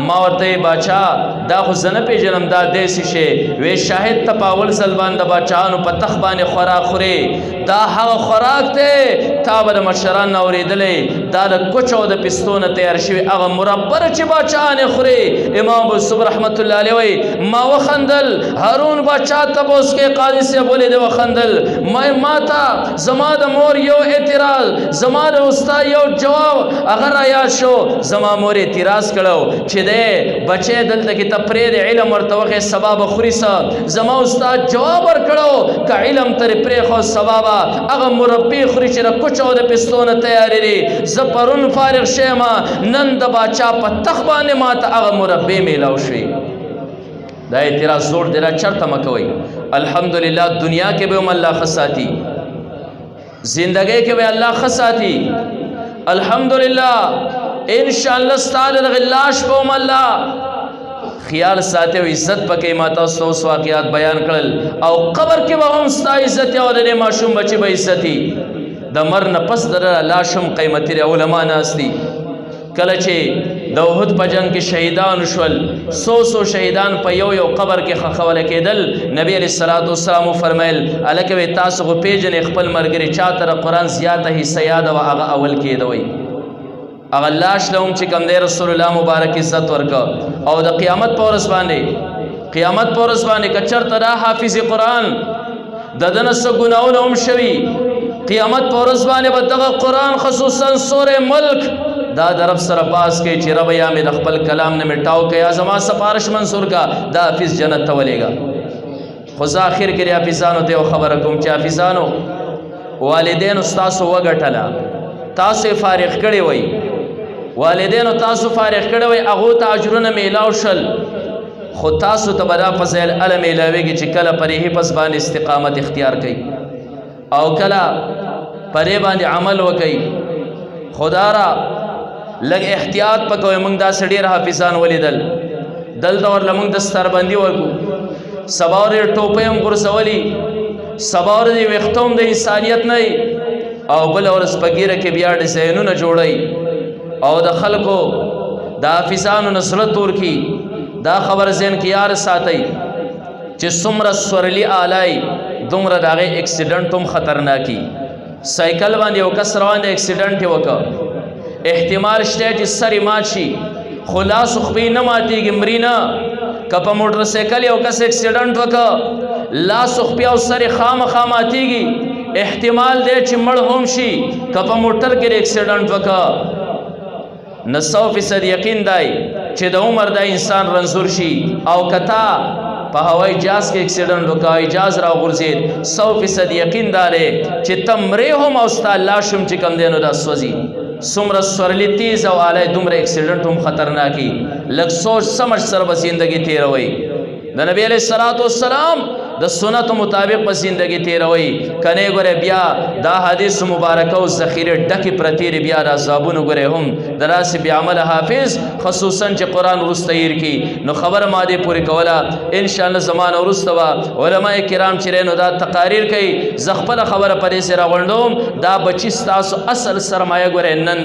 Speaker 1: ما ورته باچا دا خو زنه پیژنم دا دیسی شي وې شاهد ته پاول سلمان د باچانو په تخ باندې خوراک خوري دا هغه خوراک ته تا به مشران اوریدلې دا د کوچو د پستون تیار شوی هغه مربر چې باچانه خوري امام ابو یوسف رحمت الله علیه وی ما وخندل هارون باچا ته اوس کې قاضي صاحب ولې د وخندل ما تا زما د مور یو اعتراض زما د استاد یو جواب اگر آیا شو زما مور اعتراض کړو چې دې بچي دلته کې تفرید علم ورته سبب خوريسا زما استاد جواب ورکړو ک علم تر پرې خو سبب هغه مربي خوري چې کوچو د پستون تیاری دي زپرون فارغ شېما نن د باچا په تخ باندې ماته هغه مربي میلاو شي دا اعتراض زور دی را چرته مکوي الحمدلله دنیا کې به الله خصاتی زندگی کې به الله خصاتی الحمدلله ان شاء الله ستاره د غلاش په الله خیال ساتي او عزت پکې ماته اوس واقعات بیان کړل او قبر کې به هم ستا عزت او د معصوم بچي به عزتي د مر نه پس در لاشم قیمتي علماء ناسدي کله چې د احد په جنگ کې شهیدان شول سو شهیدان په یو قبر کې خخول کېدل نبی علیہ الصلوۃ والسلام فرمایل الکه تاسو په پیجن خپل مرګري چا تر قرآن زیاته حصہ یاد او هغه اول کېدوي هغه لاش لهم چې کوم دی رسول الله مبارک عزت ورکا او د قیامت په ورځ باندې کچر تر حافظ قرآن د دنس ګناونه هم شوي قیامت په ورځ باندې بدغه قرآن خصوصا سوره ملک دا درب سره پاس کې چې رب یا مې د خپل کلام نه مټاو کې ازما سفارش منصور کا دا حافظ جنت ته ولېګا خو ځاخر کې حافظانو ته خبر کوم چې حافظانو والدین استاد وګټلا تاسو فارغ کړي وای والدین تاسو فارغ کړي وای هغه ته اجرونه میلاو شل خو تاسو ته بلا فضل علم میلاويږي چې کله پرې حفظ باندې استقامت اختیار کړي او کله پرې باندې عمل وکړي خدارا لګ احتیاط پکوي موږ دا سړي حافظان ولیدل دل دور لمنګ د ستربندي ورکو سباورې ټوپې هم ګرځولي سبا ورځې ویښته هم د انسانیت نه او بله ورځ په ګیره کې بیا ډیزاینونه جوړوي او د خلکو د حافظانو نه زړه تور کي. دا خبر ذهن کې یار ساتئ چې څومره سورلي آلای دومره د هغې اکسیډنټ هم خطرناکي. سایکل باندې یو کس روان دی اکسیډنټ یې وکړ، احتمال شته چې سر یې مات شي خو لاس خپې نه ماتېږي مري نه. که په موټر سایکل یو کس اکسیډنټ وکړ لاس خپې او سر یې خامخا ماتېږي احتمال دی چې مړ هم شي. که په موټر کې اکسیډنټ وکړ نه 100% یقین دی چې د عمر د انسان رنځور شي. او کتا په هوایي جهاز کې اکسیډنټ وکړ هوایي جهاز راوغورځېد 100% یقین دی چې ته مرې هم او ستا لاش هم چې کوم دی نو دا سوځي. څومره سورلي تیز او آلی دومره اکسیډنټ هم خطرناکي. لږ سوچ سمجھ سره به زندګي تېروئ. د نبی علیه الصلاۃ والسلام د سنتو مطابق په زندگی تیروي. کنه ګوره بیا دا حدیث مبارکه او ذخیره ډکی پرتی بیا د عذابونو ګوره هم دراس بیا عمل حافظ خصوصا چې قران ورستیر کی نو خبر ماده پوری کوله ان شاء الله زمانه ورستوا علماء کرام چې نو دا تقاریر کوي زغپل خبره پرې سره غونډوم دا بچی تاسو اصل سرمایه ګوره نن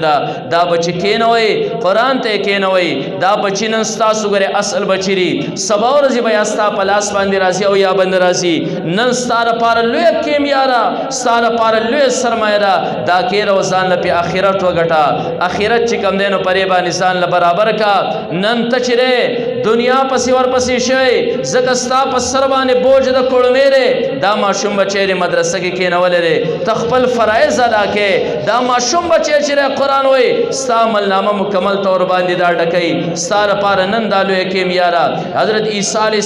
Speaker 1: دا بچی کینوي قران ته کینوي دا بچی نن تاسو ګوره اصل بچی سبا ورځي بیا ستا پلاس باندې راځي او یا بند نن ستاره پار لوی کیمیارا ستاره پار لوی سرمایه دا کېره وزان په اخرت وګټه. اخرت چې کم دینو پرې باندې ځان له برابر کا. نن ته چې دنیا پسې ورپسې شوی ځکه ستا په سر باندې بوج د کوړمېرې دا ماشوم بچی مدرسه کې کېنولی دی ته خپل فرایض ادا کې دا ماشوم بچی چې قرآن وایي ستا عملنامه مکمل طور باندې دا ډکوي ستا لپاره نن دا لویه کیمیاره. حضرت عیسی علیه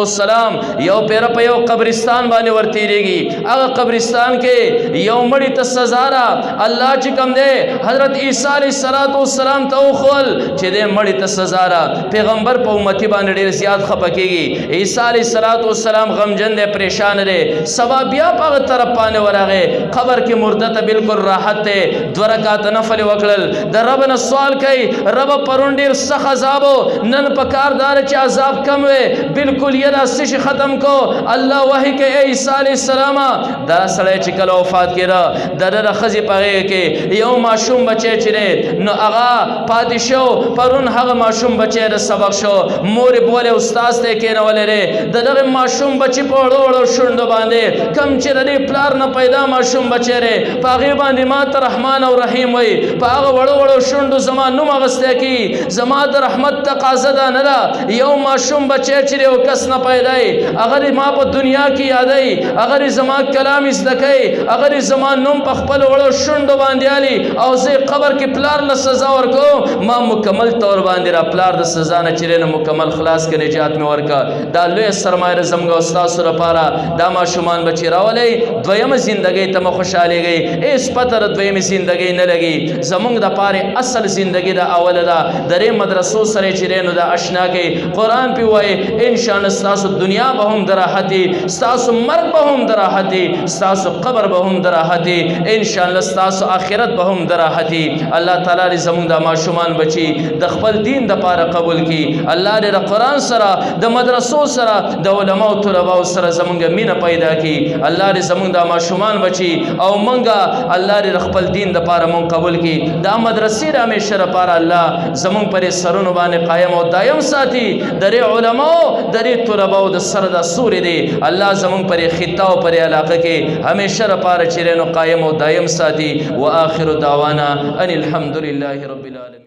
Speaker 1: السلام یو پیره په یو قبرستان باندې ورتېرېږي. هغه قبرستان کې یو مړي ته سزا ده الله چې کوم دی حضرت عیسی علیه السلام ته وښول چې دی مړي ته سزا ده. پیغمبر په امتی باندې ډېر زیات خفه کېږي. عیسی علیه السلام غمجن دی پریشان دی. سبا بیا په هغه طرف باندې ورغی قبر کې مرده ته بالکل راحت دی. 2 رکعات نفل وکړل د رب نه سوال کوي رب پرون ډېر سخت عذاب نن په کار دار چې عذاب کم وي بالکل یې دا څه ختم کو. الله وحی کې عیسی علیه السلام دا سړی چې کله وفات کېده د ښځې په غېږ کې یو ماشوم بچی چې دی نو هغه پاتې شو. پرون هغه ماشوم بچی د سبق شو مور یې بولې استاد ته یې کېنولی دی د دغه ماشوم بچي په وړو وړو شونډو باندې کم چې د دې پلار نه پیدا ماشوم بچی دی په هغې باندې ما ته رحمان او رحیم وایي په هغه وړو وړو شونډو زما نوم اخیستی کېږي. زما د رحمت تقاضه دا نه ده یو ماشوم بچی چې دی یو کس نه پیدا هغه ما په دنیا کې یادای اگر زما کلام زده کوي اگر زما نوم په خپل وړو شونډو باندې علي او زه قبر کې پلار له سزا ورکوم ما مکمل طور باندې را پلار د سزا نه چیرې نه مکمل خلاص کې نجات مې ورکا. دا لوی سرمایه زموږ او ستاسو لپاره دا ماشومان بچي راولئ دویمه زندګۍ ته مو خوشحالېږئ هېڅ پته د دویمې زندګۍ نه لګي. زموږ دپاره اصل زندګي د اوله ده درې مدرسو سره چیرې نو دا اشنا کوي قرآن پې وایي انشاءالله ستاسو دنیا به هم دراحتي ستاسو مرګ به هم دراحتي ستاسو قبر به هم دراحتي ان شاء الله ستاسو آخرت به هم دراحتي. الله تعالی دې زموږ د ماشومان بچي د خپل دین د پاره قبول کړي. الله دې د قرآن سره د مدرسو سره د علماو طلباو سره زموږ مینه پیدا کړي. الله دې زموږ د ماشومان بچي او مونږه الله دې خپل دین د پاره مونږ قبول کړي. دا مدرسې د همیشه لپاره الله زموږ پر سرونو باندې قائم او دائم ساتي. درې علماو درې طلباو د سر د سوري دی الله زمون پر خطه او پر علاقه کې همیشه لپاره چیرې نو قائم او دائم ساتي. واخر دعوانا ان الحمد لله رب العالمین.